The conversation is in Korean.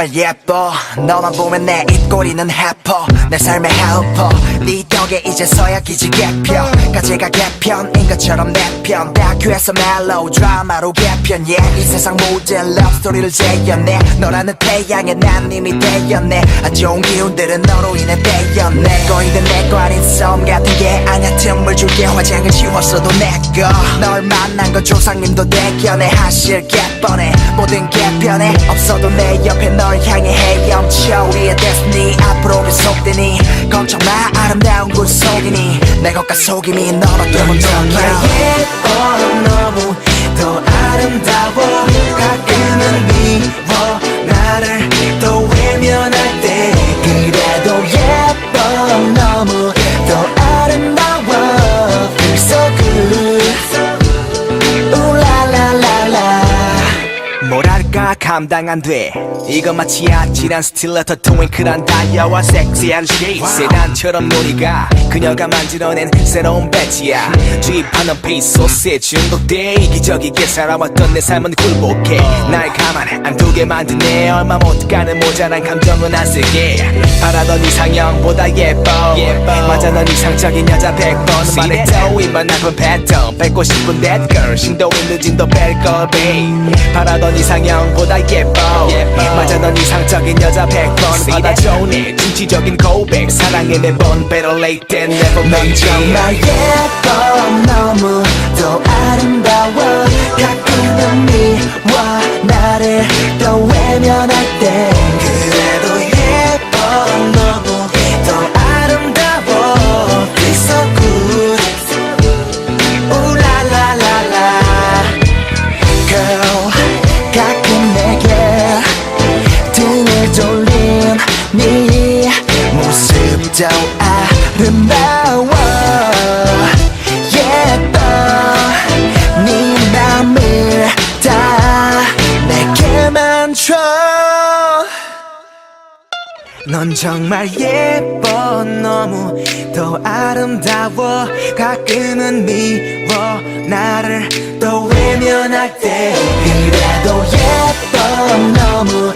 정말 예뻐. 너만 보면 내 입꼬리는 해퍼. 내 삶의 헬퍼. 네 덕에 이제서야 기지 개편. 까지가 개편인 것처럼 내 편. 다큐에서 멜로 드라마로 개편. yeah. 이 세상 모든 러브스토리를 재현해. 너라는 태양에 난 이미 되었네. 안 좋은 기운들은 너로 인해 떼였네. 거인된 내거 아닌 썸 같은 게 아냐. 틈을 줄게 화장을 지웠어도 내거. 널 만난 건 조상님도 대견해. 하실 개뻔해 모든 개편에. 없어도 내 옆에 널 향해 헤엄쳐. 우리의 데스니 앞으로 계속되니 걱정 마. 아름다운 굴속이니 내 겉과 속임이 너밖에 본 적이야. 예뻐 너무 더 아름다워. 가끔은 미워 나를 또 외면할 때. 그래도 예뻐 너무 더 아름다워. Feel so good 우랄랄랄라. 뭐랄까 감당 안 돼. 이건 마치 아찔한 스틸러터 트윙클한 다이아와 섹시한 쉐이프. 세단처럼 놀이가 그녀가 만들어낸 새로운 배지야. 주입하는 페이소스에 중독돼. 이기적이게 살아왔던 내 삶은 굴복해. 날 가만 안 두게 만드네. 얼마 못 가는 모자란 감정은 안 쓰게. 바라던 이상형보다 예뻐. 맞아 넌 이상적인 여자 100번 말했죠. 입만 나쁜 패턴 뺏고 싶은 that girl. 신도인 늦은 더 뺄걸 babe. 바라던 이상형보다 예뻐. 맞아 넌 이상적인 여자 100번 받아줘. 내 진취적인 고백 사랑해 매번 better late than never 넌 maybe. 정말 예뻐 너무 더 아름다워. 가끔은 미워 나를 또 외면할 때. 그래도 예뻐 너무 더 아름다워. Feel so good 우랄랄랄라. Girl 가끔 내게 등을 돌린 네 모습도 아름다워. 예뻐 네 맘을 다 내게만 줘. 넌 정말 예뻐 너무 더 아름다워. 가끔은 미워 나를 또 외면할 때. 그래도 예뻐 너무